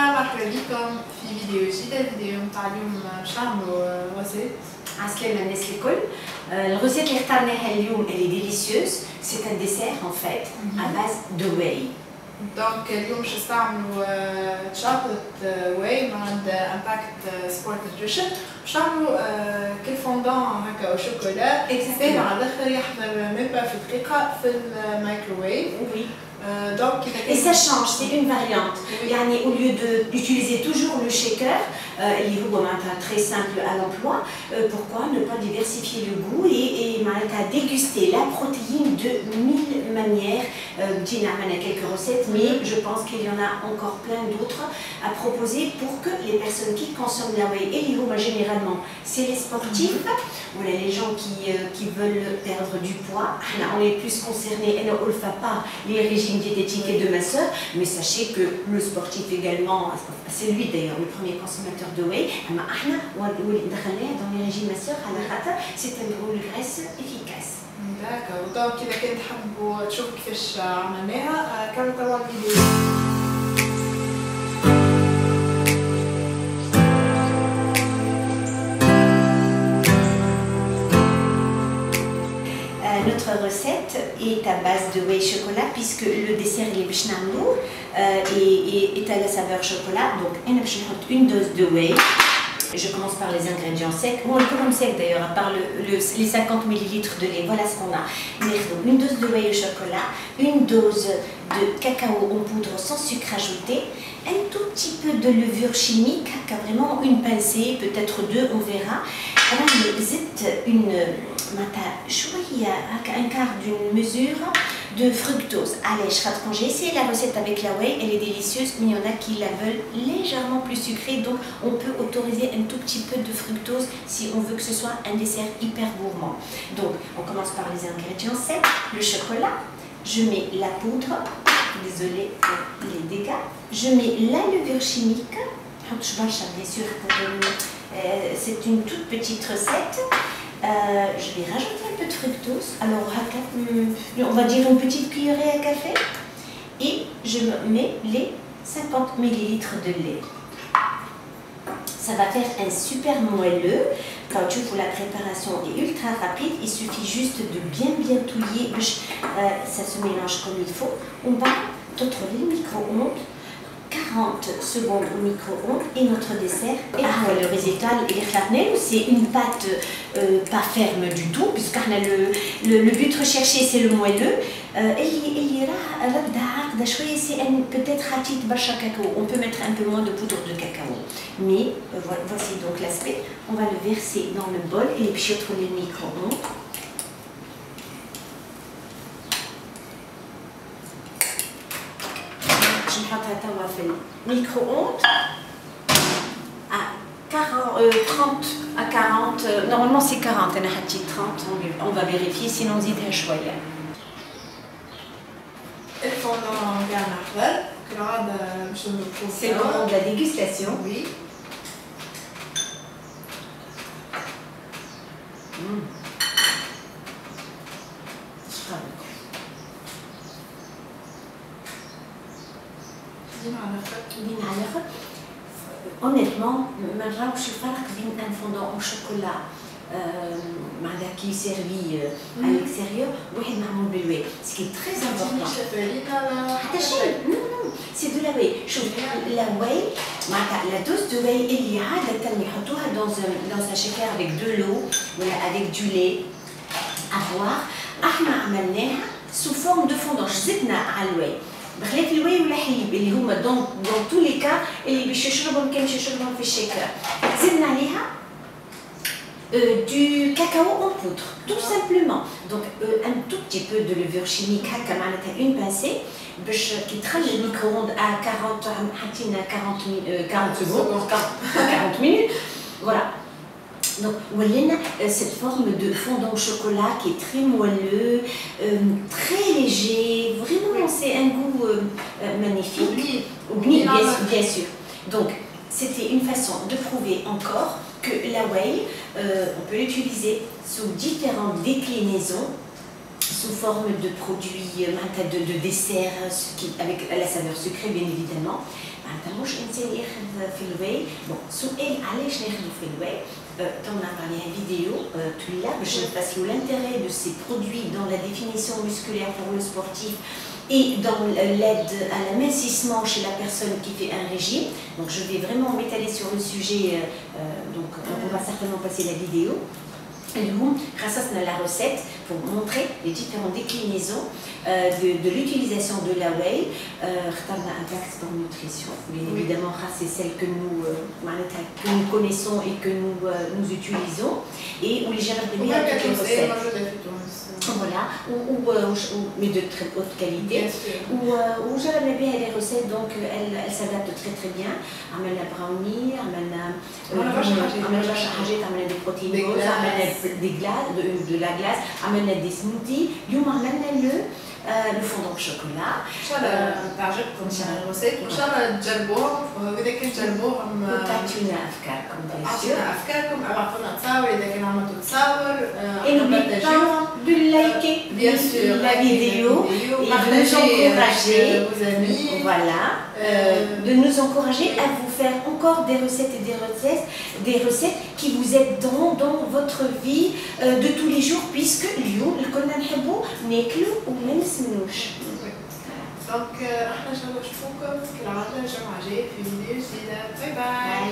مرحبا بكم في فيديو جديد. الفيديو نتاع اليوم باش نعملوا غوسيت. عسلامة الناس الكل. الغوسيت اللي اخترناها اليوم اللي ديليسيوز، سي ان ديسير ان فيت à base de whey. دونك اليوم باش نستعملوا شوكولات واي من عند امباكت سبورت نيوتريشن. باش نعملوا كل فوندون هكا وشوكولا ساهل على الاخر، يحضر ميم با في دقيقة في الميكروويف. Oui. Donc, et ça change, c'est une variante. Yani, au lieu d'utiliser toujours le shaker, il est très simple à l'emploi, pourquoi ne pas diversifier le goût et déguster la protéine de 1000 manières. Dina a quelques recettes, mais je pense qu'il y en a encore plein d'autres à proposer pour que les personnes qui consomment la whey et l'iroma généralement, c'est les sportifs, voilà, les gens qui veulent perdre du poids. On est plus concernés, et on ne fait pas les régimes diététique et de ma soeur, mais sachez que le sportif également, c'est lui d'ailleurs le premier consommateur de whey, dans les régimes ma soeur, c'est une graisse efficace. D'accord, donc إذا كنت تحبوا تشوفوا كيفاش عملناها كملوا توا الفيديو. Notre recette est à base de whey chocolat puisque le dessert les bichnamlou est à la saveur chocolat. Donc on a une dose de whey. Je commence par les ingrédients secs. Bon, le sec d'ailleurs, à part les 50 ml de lait, voilà ce qu'on a. Une dose de whey au chocolat, une dose de cacao en poudre sans sucre ajouté, un tout petit peu de levure chimique, vraiment une pincée, peut-être deux, on verra. Un quart d'une mesure de fructose. Allez, quand j'ai essayé la recette avec la whey, elle est délicieuse, mais il y en a qui la veulent légèrement plus sucrée, donc on peut autoriser un tout petit peu de fructose si on veut que ce soit un dessert hyper gourmand. Donc, on commence par les ingrédients secs, le chocolat, je mets la poudre, désolée pour les dégâts, je mets la levure chimique, bien sûr, c'est une toute petite recette. Je vais rajouter un peu de fructose, alors on va dire une petite cuillerée à café, et je mets les 50 ml de lait. Ça va faire un super moelleux. Quand tu vois la préparation est ultra rapide, il suffit juste de bien touiller, ça se mélange comme il faut. On va contrôler le micro-ondes. 40 secondes au micro-ondes et notre dessert. Et le résultat, c'est une pâte pas ferme du tout, puisque le but recherché c'est le moelleux. C'est peut-être ratite bacha cacao. On peut mettre un peu moins de poudre de cacao. Mais voici donc l'aspect. On va le verser dans le bol et puis contrôler le micro-ondes. Micro-ondes à 30 à 40, normalement c'est 40, 30, on va vérifier sinon on zidha شوية. الفوندون تاعنا حضر كالعادة باش نضيفو. C'est le moment de la dégustation. Oui. Honnêtement, je suis pas un fondant au chocolat qui est servi à l'extérieur, ce qui est très important. Non, c'est de la whey. La whey, la dose de whey, il y a dans un shaker avec de l'eau, avec du lait à boire. Sous forme de fondant. بخلاف الواي ولا حليب اللي هما دون تو لي كا اللي باش يشربهم كان يشربهم في الشيكر. زدنا عليها du cacao en poudre, tout simplement. Donc un tout petit peu de levure chimique, une pincée, qui traîne le micro-ondes à 40 secondes, 40 minutes. Voilà. Donc, cette forme de fondant au chocolat qui est très moelleux, très léger, vraiment c'est un goût magnifique. Bien sûr. Donc, c'était une façon de prouver encore que la whey, on peut l'utiliser sous différentes déclinaisons, sous forme de produits, de desserts avec la saveur sucrée bien évidemment. مش انسان ياخذ في الواي بون سؤال علاش ناخذوا في الواي on a parlé un vidéo parce que l'intérêt de ces produits dans la définition musculaire pour le sportif et dans l'aide à l'amincissement chez la personne qui fait un régime. Donc je vais vraiment m'étaler sur le sujet, donc on va certainement passer la vidéo. Grâce à la recette pour montrer les différentes déclinaisons de l'utilisation de la whey. Un texte en nutrition, bien évidemment, c'est celle que nous connaissons et que nous utilisons et où les gérants de bien toutes les recettes. Voilà, mais de très haute qualité. Où j'aime bien les recettes, donc elles s'adaptent très très bien. Amène la brownie, amène des protéines, de la glace, amène des smoothies. Amène le fondant au chocolat. ان شاء الله تعجبكم الريسيت وان شاء الله تجربوهم واذا كنت تجربوهم وتعطيونا افكاركم اعطونا افكاركم ابعثوا تصاور اذا كان عملتوا تصاور et n'oubliez pas de liker bien sûr la vidéo et de nous encourager vos amis voilà de nous encourager à vous faire encore des recettes et des recettes qui vous aideront dans votre vie de tous les jours puisque اليوم كنا نحبوا ناكلوا وما نسمنوش. دونك احنا نشوفكم كالعاده الجمعه الجايه في فيديو جديده. باي باي.